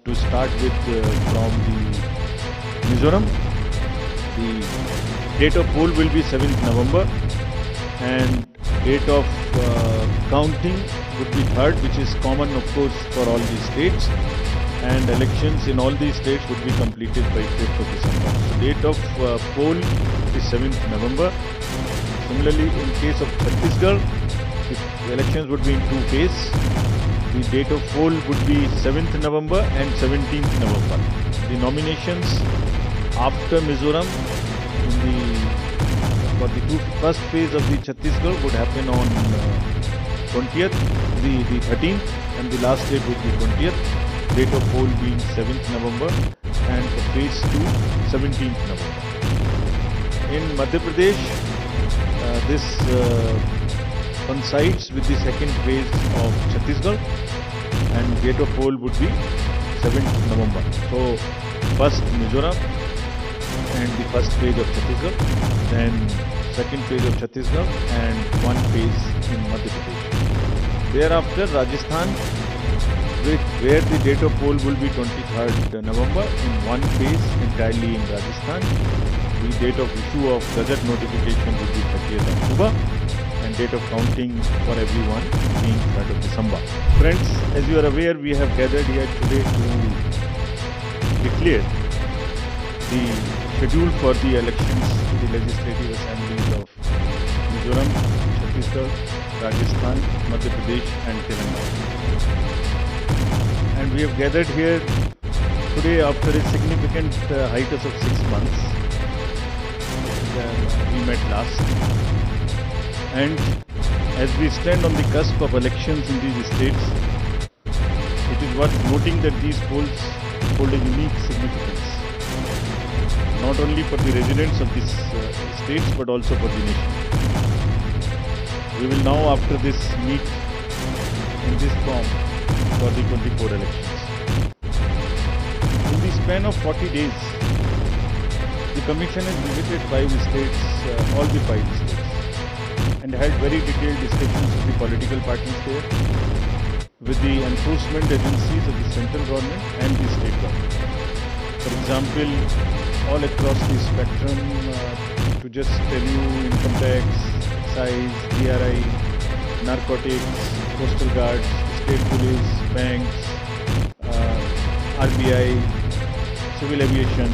to start with from the Mizoram. The date of poll will be 7th November and date of counting would be 3rd, which is common of course for all these states, and elections in all these states would be completed by 5th of December. So date of poll is 7th November. Similarly, in case of Chhattisgarh, the elections would be in 2 phases. The date of poll would be 7th November and 17th November. The nominations after Mizoram for the first phase of the Chhattisgarh would happen on 20th, the 13th, and the last date would be 20th. Date of poll being 7th November and for phase 2, 17th November. In Madhya Pradesh, this coincides with the second phase of Chhattisgarh, and date of poll would be 7th November. So, first Mizoram and the first phase of Chhattisgarh, then second phase of Chhattisgarh and one phase in Madhya Pradesh. Thereafter, Rajasthan, where the date of poll will be 23rd November in one phase entirely in Rajasthan. The date of issue of gazette notification would be 30th October and date of counting for everyone being 3rd of December. Friends, as you are aware, we have gathered here today to declare the schedule for the elections to the legislative assemblies of Mizoram, Chhattisgarh, Rajasthan, Madhya Pradesh and Telangana. And we have gathered here today after a significant hiatus of 6 months. We met last. And as we stand on the cusp of elections in these states, it is worth noting that these polls hold a unique significance, not only for the residents of these states but also for the nation. We will now, after this, meet in this form for the 24 elections. In the span of 40 days, the Commission has visited 5 states, all the 5 states, and had very detailed discussions with the political parties there, with the enforcement agencies of the central government and the state government. For example, all across the spectrum, to just tell you, income tax, excise, DRI, narcotics, coastal guards, state police, banks, RBI, civil aviation,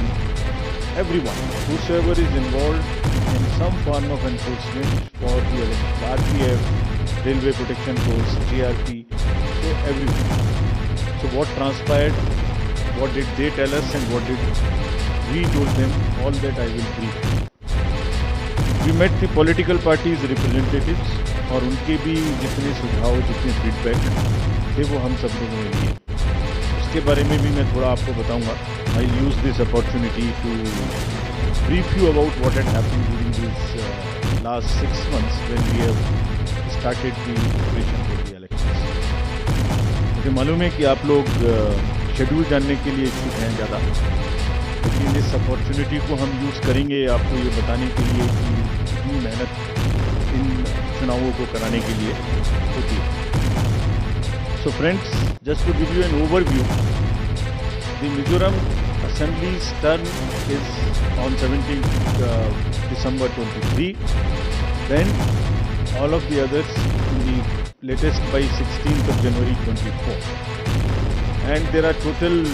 everyone, whosoever is involved in some form of enforcement for the election, RPF, Railway Protection Force, GRP, so everyone. So what transpired, what did they tell us and what did we told them, all that I will brief. We met the political parties representatives और उनके भी जितने सुझाव, जितने feedback थे वो हम सब लोगों ने लिए. उसके बारे में भी मैं थोड़ा आपको बताऊंगा. I use this opportunity to brief you about what had happened during these last 6 months when we have started the preparation for the elections. मुझे मालूम है कि आप लोग शेड्यूल जानने के लिए इच्छुक हैं ज़्यादा, लेकिन इस अपॉर्चुनिटी को हम यूज़ करेंगे आपको ये बताने के लिए कि कितनी मेहनत इन चुनावों को कराने के लिए होती है. So friends, just to give you an overview, the Mizoram Assembly's term is on 17th December 23. Then all of the others in the latest by 16th of January 24. And there are total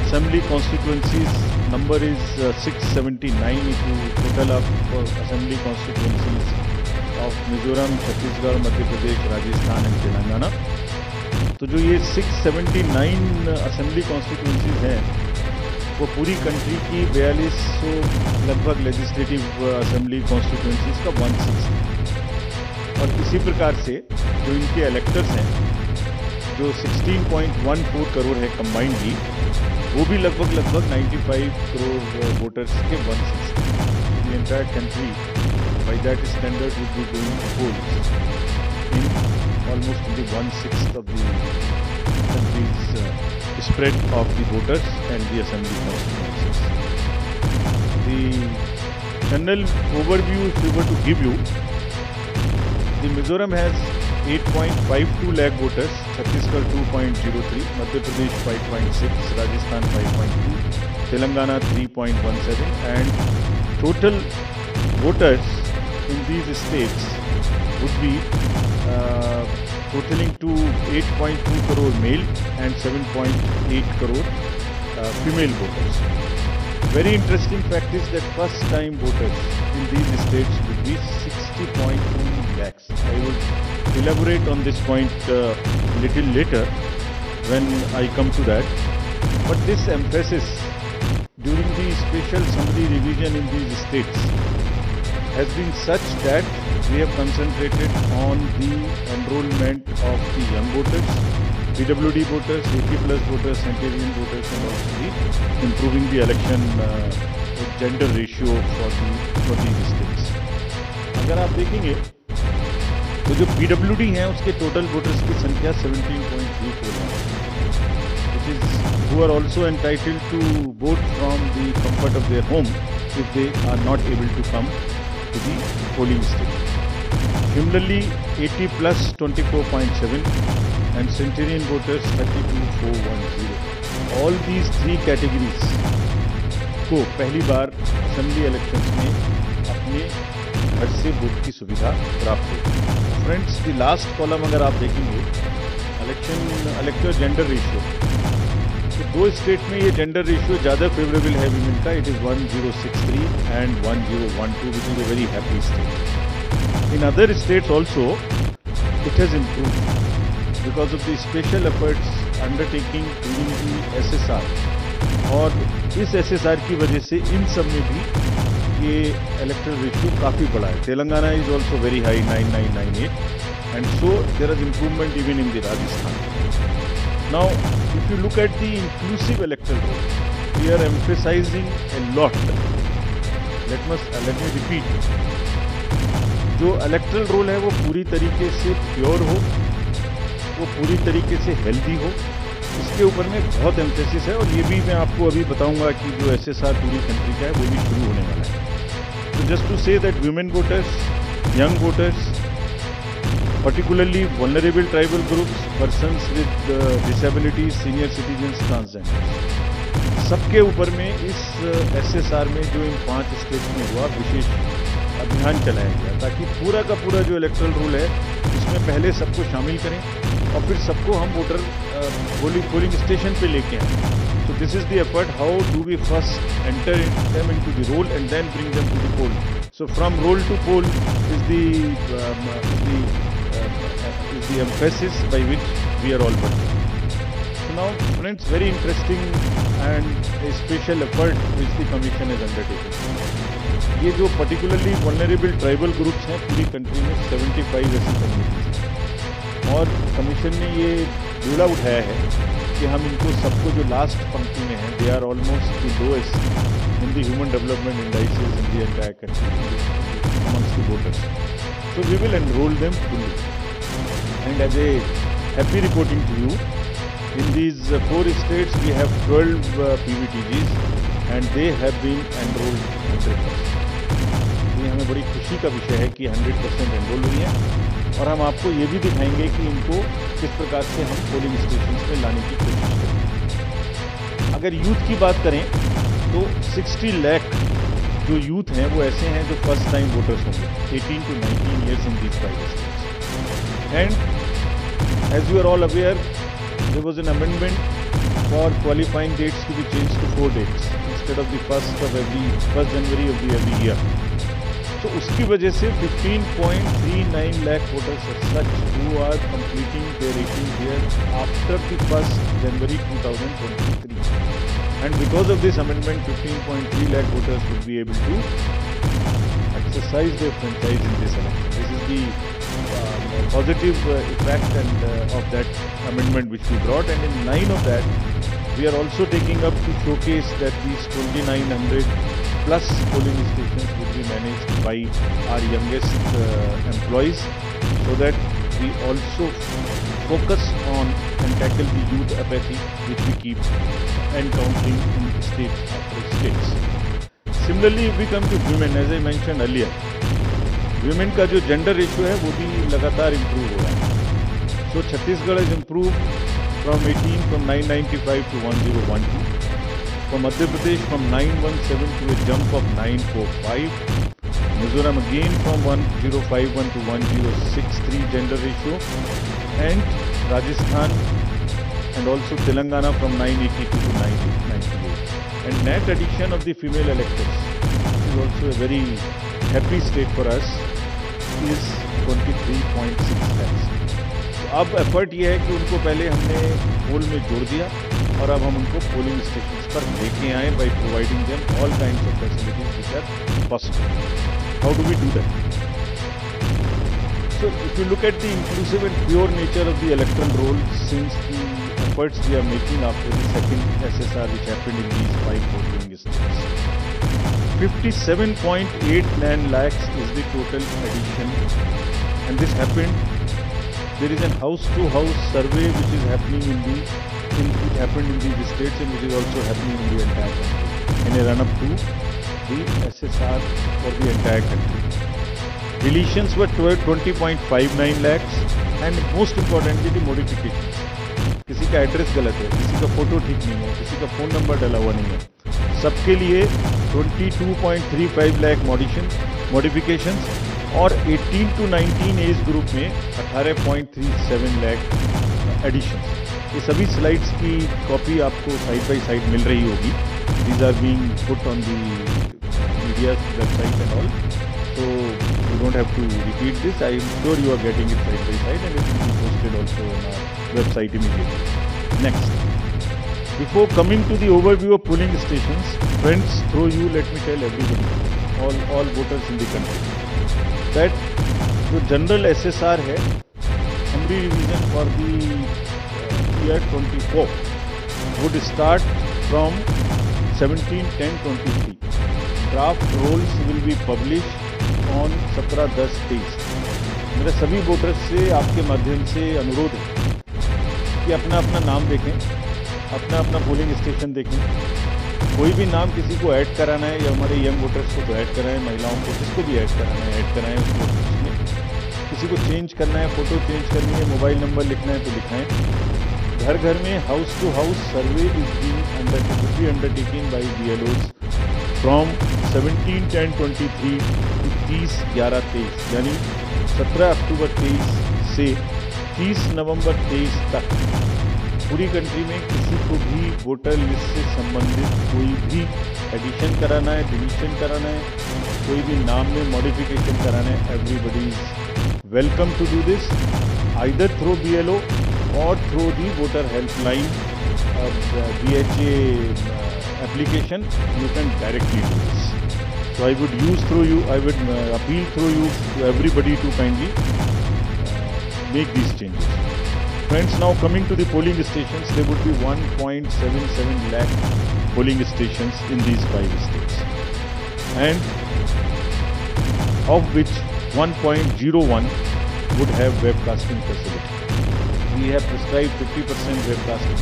assembly constituencies. Number is 679 if you total up assembly constituencies of Mizoram, Chhattisgarh, Madhya Pradesh, Rajasthan and Telangana. तो जो ये 679 assembly constituencies हैं वो पूरी country की 4200 लगभग legislative assembly constituencies का 1/6. और इसी प्रकार से जो इनके इलेक्टर्स हैं, जो 16.14 करोड़ है कंबाइंडली, वो भी लगभग 95 करोड़ वोटर्स के 1/6. The entire country by that standard would be going to polls in almost the 1/6 of the country's spread of the voters and the assembly constituencies. The general overview, if we were to give you, the Mizoram has 8.52 lakh voters, Chhattisgarh 2.03, Madhya Pradesh 5.6, Rajasthan 5.2, Telangana 3.17, and total voters in these states would be totaling to 8.2 crore male and 7.8 crore female voters. Very interesting fact is that first time voters in these states would be 60.2 lakhs. I will elaborate on this point little later when I come to that. But this emphasis during the special summary revision in these states has been such that we have concentrated on the enrollment of the young voters, PWD voters, 80 plus voters, centenarian voters, and also the improving the election gender ratio for these states. अगर आप देखेंगे तो जो PWD हैं उसके total voters की संख्या 17.34 है, which is who are also entitled to vote from the comfort of their home if they are not able to come to the polling station. Similarly, 80 plus 24.7 and centenarian voters 32,410. All these three categories को पहली बार assembly elections में अपने घर से vote की सुविधा प्राप्त हुई. फ्रेंड्स, द लास्ट कॉलम अगर आप देखेंगे इलेक्टर जेंडर रेशियो, तो दो स्टेट में ये जेंडर रेशियो ज़्यादा फेवरेबल है विमेन का. It is 1063 and 1012, which is a very happy state. In other states also, it has improved because of the special efforts undertaking during the SSR. और इस SSR की वजह से इन सब में भी ये electoral ratio काफ़ी बढ़ा है. Telangana is also very high, 9998, and so there is improvement even in the Rajasthan. Now, if you look at the inclusive electoral roll, we are emphasizing a lot. Let me repeat. जो erectile role है वो पूरी तरीके से pure हो, वो पूरी तरीके से हेल्दी हो, इसके ऊपर में बहुत एम्फेसिस है. और ये भी मैं आपको अभी बताऊंगा कि जो SSR पूरी कंट्री का है वो भी शुरू होने वाला है. तो just to say that women voters, young voters, particularly vulnerable tribal groups, persons with disabilities, senior citizens, transgenders, सबके ऊपर में इस SSR में जो इन 5 स्टेट्स में हुआ विशेष अभियान चलाया गया, ताकि पूरा का पूरा जो इलेक्ट्रल रूल है उसमें पहले सबको शामिल करें और फिर सबको हम वोटर पोलिंग स्टेशन पे लेके आए. So this is the effort. How do we first enter them into the roll and then bring them to the poll. So from roll to poll is the emphasis by which we are all working. So now, friends, very interesting and a special effort which the commission has undertaken. ये जो particularly vulnerable tribal groups हैं पूरी country में 75 ऐसी communities हैं, और commission ने ये बीड़ा उठाया है कि हम इनको सबको जो लास्ट पंक्ति में हैं, they are almost the lowest in the human development indices in the entire country amongst the voters. So we will enrol them fully. And as a happy reporting to you, in these 4 states we have 12 PVTGs and they have been enrolled 100%. ये हमें बड़ी खुशी का विषय है कि 100% enrol हुई है, और हम आपको ये भी दिखाएंगे कि इनको किस प्रकार से हम पोलिंग स्टेशन पे लाने की कोशिश करें. अगर यूथ की बात करें तो 60 लाख जो यूथ हैं वो ऐसे हैं जो फर्स्ट टाइम वोटर्स होंगे, 18 to 19 years in these 5 states. And as you are all aware, there was an amendment for qualifying dates to be changed to 4 dates instead of the 1st January of the every year. तो उसकी वजह से 15.39 lakh voters as such who are completing their 18th year after the 1st January 2023. And because of this amendment, 15.3 lakh voters would be able to exercise their franchise in this election. This is the positive effect and of that amendment which we brought, and in line of that, we are also taking up to showcase that these 2,900 plus polling stations will be managed by our youngest employees, so that we also focus on and tackle the youth apathy which we keep encountering in states after states. Similarly, if we come to women, as I mentioned earlier, women का जो gender ratio है वो भी लगातार improve हो रहा है. So Chhattisgarh has improved from 995 to 1012. For Madhya Pradesh from 917 to a jump of 945. Mizoram again from 1051 to 1063 gender ratio. And Rajasthan and also Telangana from 982 to 998. And net addition of the female electors, which is also a very happy state for us, is 23.6 lakhs. अब effort ये है कि उनको पहले हमने पोल में जोड़ दिया और अब हम उनको पोलिंग स्टेशंस पर लेके आए by providing them all kinds of facilities which are possible. How do we do that? So if you look at the inclusive and pure nature of the electoral roll since the efforts we are making after the second SSR which happened in these 5 polling states, 57.89 lakhs is the total addition, and this happened. There is a house-to-house survey which is happening which happened in these states and which is also happening in the entire country in a run-up to the SSR for the entire country. Deletions were 20.59 lakhs and most importantly the modifications. किसी का address गलत है, किसी का photo ठीक नहीं है, किसी का फोन नंबर डाला हुआ नहीं है, सबके लिए 22.35 लाख मॉडिफिकेशंस और 18 to 19 एज ग्रुप में 18.37 लाख एडिशंस. ये सभी स्लाइड्स की कॉपी आपको साइड बाय साइड मिल रही होगी. These are being put on the media website and all, so you don't have to repeat this. I am sure you are getting it side by side and it will be posted also on our website immediately. Next, before coming to the overview of polling stations, friends, through you let me tell everybody, all voters in the country, that जो general SSR है, summary revision for the year 24 would start from 17/10/23. Draft rolls will be published on 17/10/23. मेरे सभी voters से आपके माध्यम से अनुरोध है कि अपना अपना नाम देखें, अपना अपना पोलिंग स्टेशन देखें. कोई भी नाम किसी को ऐड कराना है या हमारे यंग वोटर्स को तो ऐड कराएं, महिलाओं को जिसको भी ऐड कराना है ऐड कराएं उसमें. किसी को चेंज करना है, फोटो चेंज करनी है, मोबाइल नंबर लिखना है तो लिखाएं. घर घर में house to house survey is being undertaking by BLOs from 17/10/23 to 30/11/23, यानी 17 अक्टूबर 23 से 30 नवंबर 23 तक पूरी कंट्री में किसी को भी वोटर लिस्ट से संबंधित कोई भी एडिशन कराना है, डिलीशन कराना है, कोई भी नाम में मॉडिफिकेशन कराना है, everybody is welcome to do this either through BLO or through the voter helpline BHA application. You can directly do this. So I would appeal through you to everybody to kindly make these changes. Friends, now coming to the polling stations, there would be 1.77 lakh polling stations in these 5 states, and of which 1.01 would have webcasting facility. We have prescribed 50% webcasting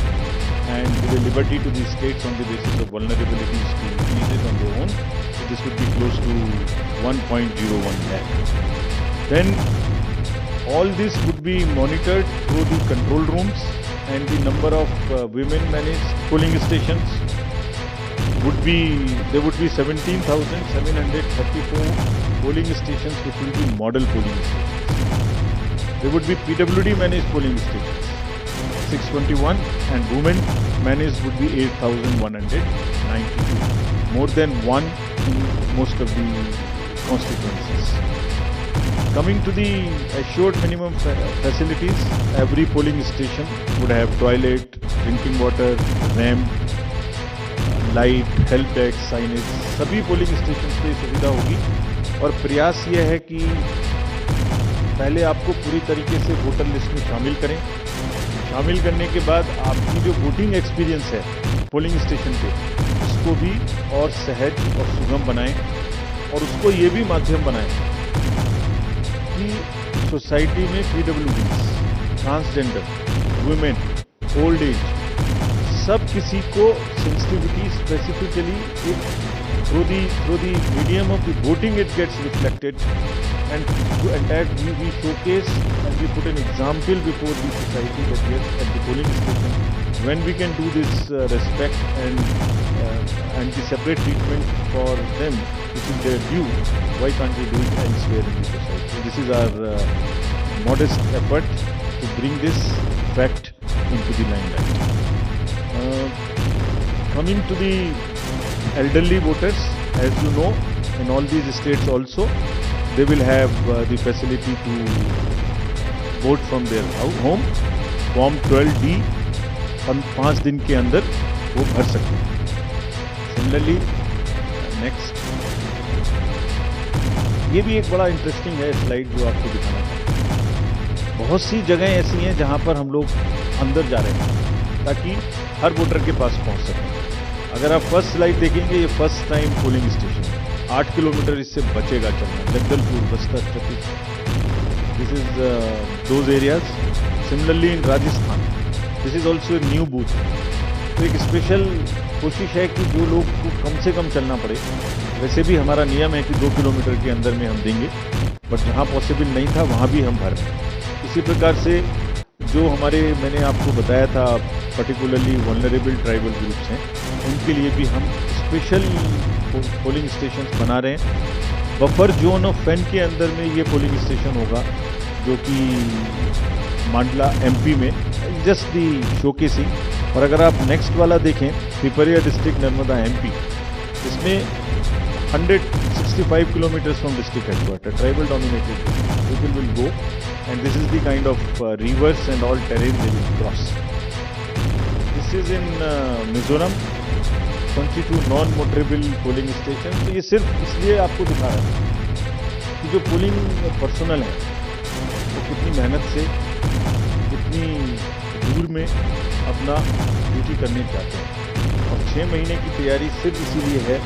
and with the liberty to the states on the basis of vulnerabilities to increase it on their own. So this would be close to 1.01 lakh. Then all this would be monitored through the control rooms, and the number of women managed polling stations would be, there would be 17,734 polling stations which will be model polling stations. There would be PWD managed polling stations 621 and women managed would be 8,192, more than one in most of the constituencies. Coming to the assured minimum facilities, every polling station would have toilet, drinking water, ramp, light, help desk, signage. सभी polling stations पे सुविधा होगी और प्रयास ये है कि पहले आपको पूरी तरीके से वोटर लिस्ट में शामिल करें. शामिल करने के बाद आपकी जो वोटिंग एक्सपीरियंस है पोलिंग स्टेशन पे उसको भी और सहज और सुगम बनाएं और उसको ये भी माध्यम बनाएं कि सोसाइटी में PWDs, transgender, women, old age, सब किसी को sensitivity specifically through the medium of the voting it gets reflected, and we showcase and we put an example before the society that yes, at the polling station, when we can do this respect and the separate treatment for them, which is their due, why can't we do it elsewhere in the society? So this is our modest effort to bring this fact into the limelight. Coming to the elderly voters, as you know, in all these states also, they will have the facility to vote from their home. Form 12D 5 दिन के अंदर वो भर सकते हैं. Similarly next, ये भी एक बड़ा इंटरेस्टिंग है स्लाइड जो आपको दिखाना चाहता हूँ. बहुत सी जगह ऐसी हैं जहां पर हम लोग अंदर जा रहे हैं ताकि हर वोटर के पास पहुंच सकें. अगर आप फर्स्ट स्लाइड देखेंगे, ये first time polling station, 8 kilometre इससे बचेगा चलना. Jagdalpur, Bastar, Chhattisgarh, this is those areas. Similarly in Rajasthan, this is also new booth. तो एक स्पेशल कोशिश है कि जो लोग को कम से कम चलना पड़े. वैसे भी हमारा नियम है कि 2 किलोमीटर के अंदर में हम देंगे, बट जहाँ पॉसिबल नहीं था वहाँ भी हम भर रहे हैं. इसी प्रकार से जो हमारे, मैंने आपको बताया था, पर्टिकुलरली वल्नरेबल ट्राइबल ग्रुप्स हैं, उनके लिए भी हम स्पेशल पोलिंग स्टेशन बना रहे हैं. बफर जोन ऑफ फैन के अंदर में ये पोलिंग स्टेशन होगा, जो कि मांडला MP में, जस्ट दी शोकेसिंग. और अगर आप नेक्स्ट वाला देखें, पिपरिया डिस्ट्रिक्ट, नर्मदा MP, इसमें 165 kilometre from district headquarter, tribal dominated people will go, and this is the kind of rivers and all terrain they will cross. This is in Mizoram, 22 non-motorable polling station. तो ये सिर्फ इसलिए आपको दिखा रहा है कि जो पोलिंग पर्सनल है वो कितनी मेहनत से, कितनी दूर में अपना ड्यूटी करने चाहते हैं. और 6 महीने की तैयारी सिर्फ इसीलिए है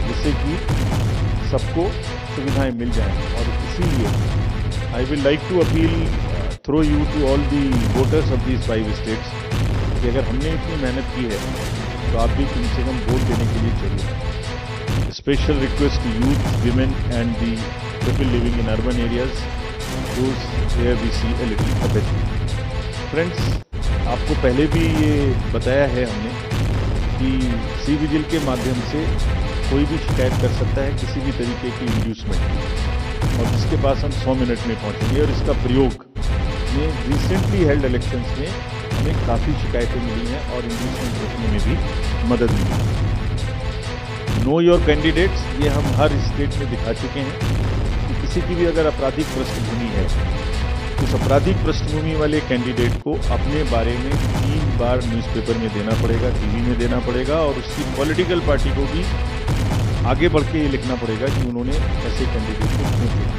जिससे कि सबको सुविधाएं मिल जाएं. और इसीलिए I will like to appeal through you to all the voters of these 5 states कि अगर हमने इतनी मेहनत की है तो आप भी कम से कम वोट देने के लिए चलिए. Special request to youth, women and the people living in urban areas, those where we see a little apathy. Friends, आपको पहले भी ये बताया है हमने कि सी विजिल के माध्यम से कोई भी शिकायत कर सकता है किसी भी तरीके की इंड्यूसमेंट की, और जिसके पास हम 100 मिनट में पहुंचेंगे. और इसका प्रयोग में रिसेंटली हेल्ड इलेक्शंस में हमें काफ़ी शिकायतें मिली हैं और इंड्यूसमेंट रोकने में भी मदद मिली है. नो योर कैंडिडेट्स, ये हम हर स्टेट में दिखा चुके हैं कि किसी की भी अगर आपराधिक पृष्ठभूमि है, उस आपराधिक पृष्ठभूमि वाले कैंडिडेट को अपने बारे में 3 बार न्यूज़पेपर में देना पड़ेगा, टीवी में देना पड़ेगा, और उसकी पॉलिटिकल पार्टी को भी आगे बढ़ के ये लिखना पड़ेगा कि उन्होंने ऐसे कैंडिडेट को क्यों चुना.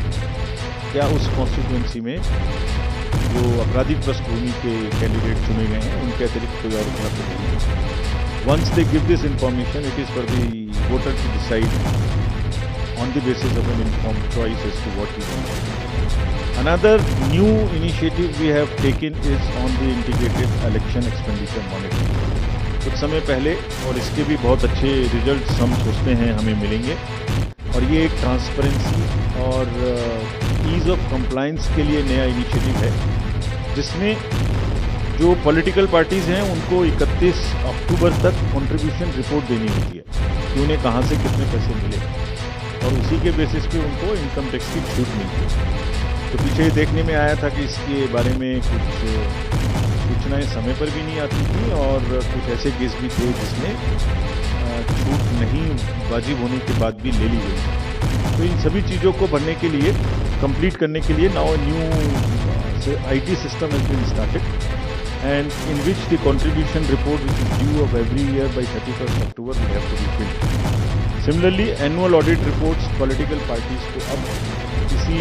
क्या उस कॉन्स्टिट्यूएंसी में जो आपराधिक पृष्ठभूमि के कैंडिडेट चुने गए हैं उनके अतिरिक्त कोई और उपलब्ध नहीं है. Once they give this information, it is for the voter to decide on the basis of an informed choice as to what he wants. Another new initiative we have taken is on the integrated election expenditure monitoring. कुछ समय पहले, और इसके भी बहुत अच्छे results हम सोचते हैं हमें मिलेंगे. और ये एक ट्रांसपेरेंसी और ईज ऑफ कंप्लायंस के लिए नया इनिशिएटिव है, जिसमें जो पॉलिटिकल पार्टीज़ हैं उनको 31 अक्टूबर तक कंट्रीब्यूशन रिपोर्ट देनी होती है कि उन्हें कहाँ से कितने पैसे मिले, और उसी के बेसिस पे उनको इनकम टैक्स की छूट मिलती है. तो पीछे देखने में आया था कि इसके बारे में कुछ सूचनाएं समय पर भी नहीं आती थी, और कुछ ऐसे केस भी थे जिसमें छूट नहीं वाजिब होने के बाद भी ले ली गई. तो इन सभी चीज़ों को भरने के लिए, कंप्लीट करने के लिए, now new IT system has been started, and in which the contribution report which is due of every year by 31 October will have to be filled. Similarly annual audit reports political parties को अब इसी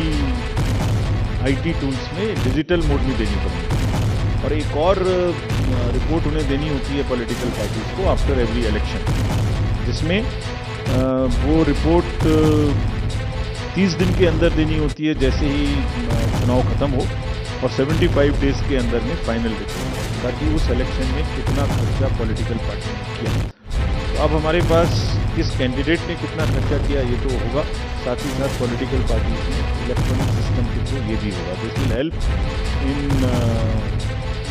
IT tools में digital mode में देनी पड़ेगी. और एक और रिपोर्ट उन्हें देनी होती है पॉलिटिकल पार्टीज को आफ्टर एवरी इलेक्शन, जिसमें वो रिपोर्ट 30 दिन के अंदर देनी होती है जैसे ही चुनाव खत्म हो, और 75 डेज के अंदर में फाइनल रिपोर्ट, ताकि उस इलेक्शन में कितना खर्चा पॉलिटिकल पार्टी ने किया. तो अब हमारे पास किस कैंडिडेट ने कितना खर्चा किया ये तो होगा, साथ ही साथ पॉलिटिकल पार्टीज में इलेक्ट्रॉनिक सिस्टम के थ्रू ये भी होगा. This will help in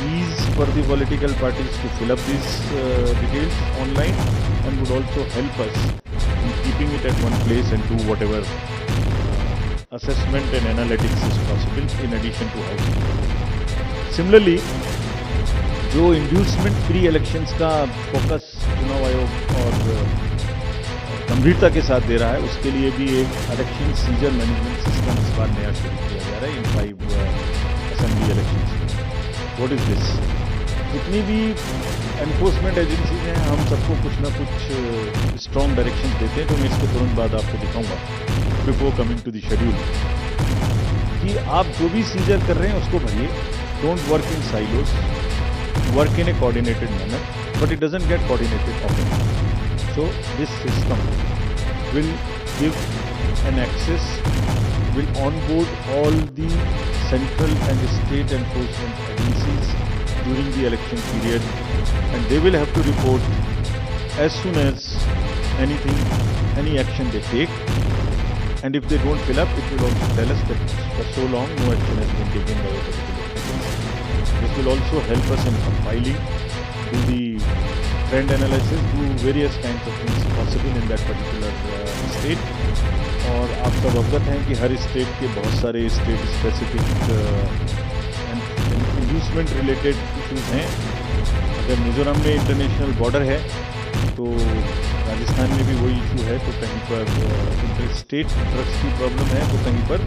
ease for the political parties to fill up these details online, and would also help us in keeping it at one place and do whatever assessment and analytics is possible in addition to housing. Similarly, जो inducement free elections का focus चुनाव आयोग और गंभीरता के साथ दे रहा है, उसके लिए भी एक इलेक्शन सीजन मैनेजमेंट सिस्टम इस बार नया शुरू किया जा रहा है इन 5 असेंबली इलेक्शंस में। What is this? जितनी भी एनफोर्समेंट एजेंसीज हैं, हम सबको कुछ ना कुछ स्ट्रॉन्ग डायरेक्शन देते हैं, तो मैं इसके तुरंत बाद आपको दिखाऊंगा before coming to the schedule, कि आप जो भी सीजर कर रहे हैं उसको भरिए, don't work in silos, work in a coordinated manner, but it doesn't get coordinated often. So this system will give an access, will onboard all the central and state enforcement agencies during the election period, and they will have to report as soon as any action they take. And if they don't fill up, it will also tell us that for so long no action has been taken by a particular agency. This will also help us in compiling, do the trend analysis, do various kinds of things possible in that particular state. और आप सब अवगत हैं कि हर state के बहुत सारे state specific inducement related issues हैं। अगर मिजोरम में इंटरनेशनल बॉर्डर है तो राजस्थान में भी वही इशू है, तो कहीं पर इंटर स्टेट ड्रग्स की प्रॉब्लम है, तो कहीं पर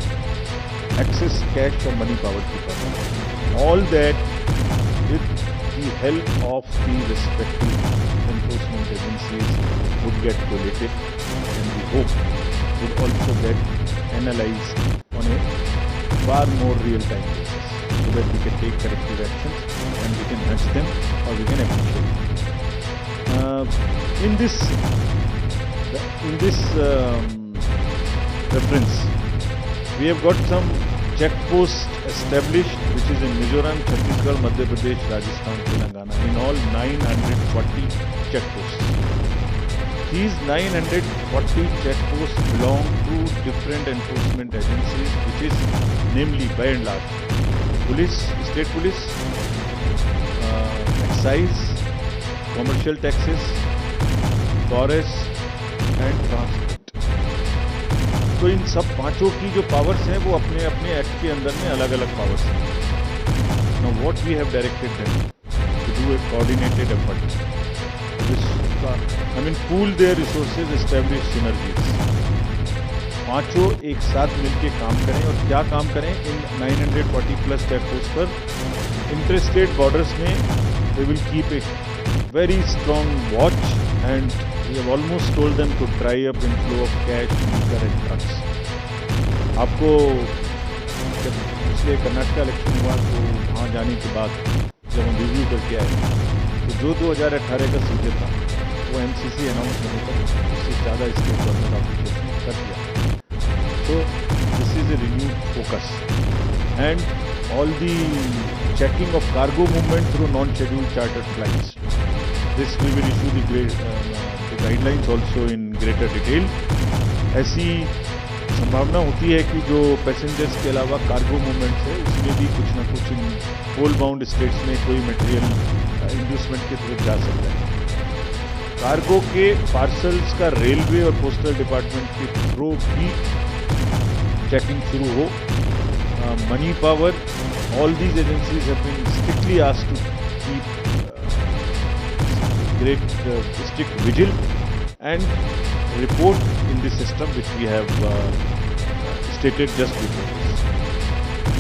एक्सेस कैश और मनी पावर की प्रॉब्लम है। All that with the help of the respective enforcement agencies would get collated, and we hope would also get analyzed on a far more real-time basis, so that we can take corrective actions and we can nudge them or we can appreciate them. In this reference, we have got some check post established, which is in Mizoram, Chhattisgarh, Madhya Pradesh, Rajasthan, Telangana, in all 940 check posts. These 940 check posts belong to different enforcement agencies, which is namely, by and large, police, state police, excise, commercial taxes, forest and transport. तो इन सब पांचों की जो powers हैं वो अपने अपने act के अंदर में अलग अलग पावर्स हैं। Now what we have directed them to do a coordinated effort, I mean pool their resources, establish synergies. पांचों एक साथ मिलके काम करें, और क्या काम करें? इन 940 प्लस चेक पोस्ट पर इंटर स्टेट बॉर्डर्स में they will keep a very strong watch, and we have almost told them to dry up inflow of cash, liquor and drugs. आपको जब पिछले कर्नाटका इलेक्शन हुआ तो वहाँ जाने के बाद जब हम रिव्यू करके आए, तो जो 2018 का सीजन था वो MCC अनाउंस होने पर उससे ज़्यादा स्टेट गवर्नमेंट ऑफिशियल्स ने कर दिया। So this is a renewed focus, and all the checking of cargo movement through non-scheduled chartered flights. This we will issue the guidelines also in greater detail. ऐसी संभावना होती है कि जो पैसेंजर्स के अलावा कार्गो मूवमेंट्स है उसमें भी कुछ ना कुछ इन होल बाउंड स्टेट्स में कोई मटेरियल इंड्यूसमेंट के थ्रू जा सकता है। कार्गो के पार्सल्स का रेलवे और पोस्टल डिपार्टमेंट के थ्रू भी चेकिंग शुरू हो। Money power, all these agencies have been strictly asked to keep great strict vigil and report in this system, which we have stated just before this.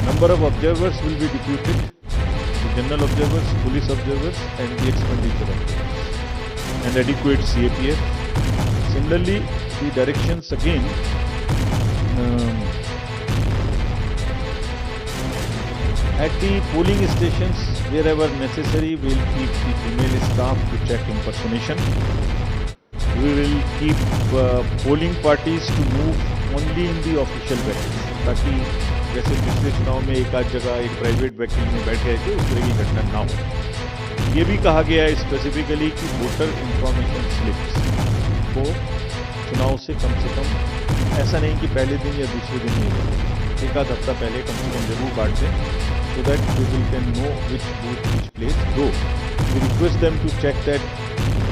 Number of observers will be deputed, the general observers, police observers and the expenditure observers, and adequate CAPF. Similarly, the directions again at the polling stations, wherever necessary, we will keep the female staff to check impersonation. We will keep polling parties to move only in the official vehicles, ताकि जैसे पिछले चुनाव में एक आध जगह एक private vehicle में बैठ गए थे, उस तरह की घटना ना हो। ये भी कहा गया है स्पेसिफिकली कि वोटर इंफॉर्मेशन स्लिप्स को चुनाव से कम, ऐसा नहीं कि पहले दिन या दूसरे दिन नहीं, एक आध हफ्ता पहले कम से कम जरूर बांट दें, so that people can know which booth, which place go. We request them to check that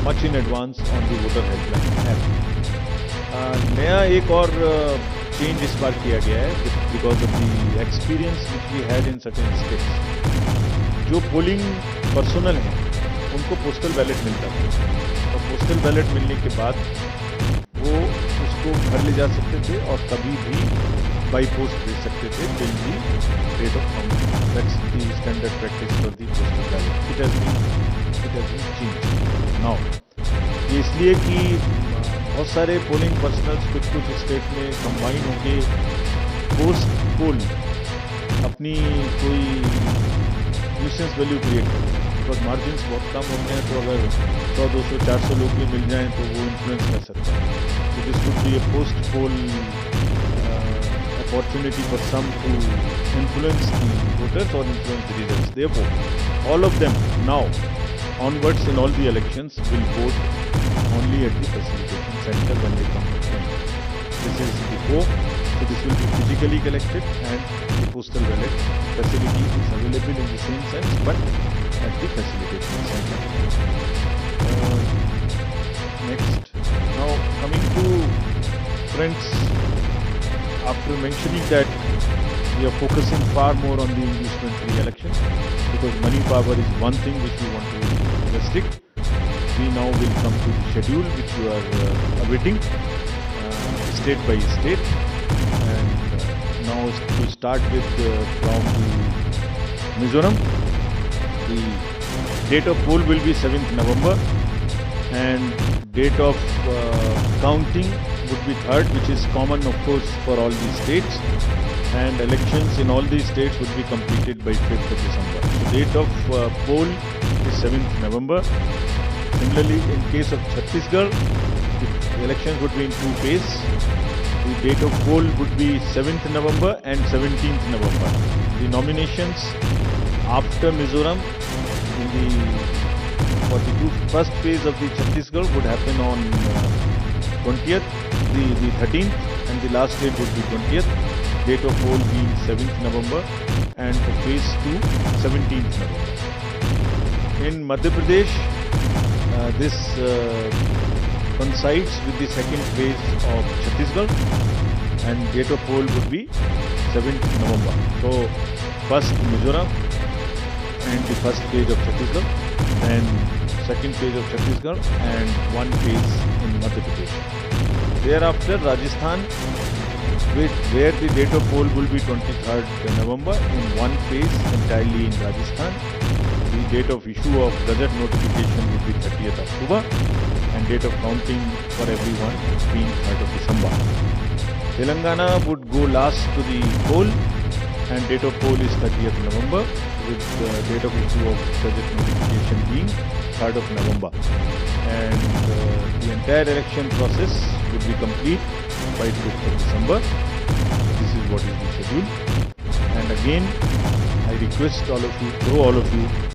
much in advance on the voter helpline app. नया एक और चेंज इस बार किया गया है because of the experience which we had in certain states. जो polling personnel हैं उनको पोस्टल बैलेट मिलता था और पोस्टल बैलेट मिलने के बाद वो उसको घर ले जा सकते थे और कभी भी बाई पोस्ट भेज सकते थे till the date of counting. That's the standard practice for the postal ballot. It has been changed now. ये इसलिए कि बहुत सारे पोलिंग पर्सनल्स कुछ स्टेट में कंबाइन होंगे पोस्ट पोल अपनी कोई न्यूसेंस वैल्यू क्रिएट करते हैं बिकॉज मार्जिन बहुत कम होते हैं. तो अगर 100, 200, 400 लोग भी मिल जाएं तो वो इन्फ्लुएंस कर सकते हैं. So this could be a post-poll opportunity for some to influence the voters or influence the results. Therefore, all of them now onwards in all the elections will vote only at the facilitation center when they come to them. This is before, so this will be physically collected and the postal ballot facility is available in the same sense but at the facilitation center. Next. Now coming to friends, after mentioning that we are focusing far more on the inducement-free election because money power is one thing which we want to restrict. We now will come to the schedule which you are awaiting state by state, and now to start with from the Mizoram. The date of poll will be 7th November and date of counting would be 3rd, which is common of course for all these states, and elections in all these states would be completed by 5th of December. So date of poll is 7th November. Similarly, in case of Chhattisgarh, the elections would be in 2 phases. The date of poll would be 7th November and 17th November. The nominations after Mizoram in for the first phase of the Chhattisgarh would happen on 20th, the 13th, and the last date would be 20th. Date of poll being 7th November and for phase 2, 17th November. In Madhya Pradesh, this coincides with the second phase of Chhattisgarh and date of poll would be 7th November. So first Mizoram and the first phase of Chhattisgarh, then second phase of Chhattisgarh and one phase in Madhya Pradesh. Thereafter Rajasthan, where the date of poll will be 23rd November in one phase entirely in Rajasthan. The date of issue of gazette notification would be 30th October and date of counting for everyone being 3rd of December. Telangana would go last to the poll and date of poll is 30th November with the date of issue of gazette notification being 3rd of November. And the entire election process would be complete by 5th of December. This is what is the schedule. And again, I request all of you, through all of you,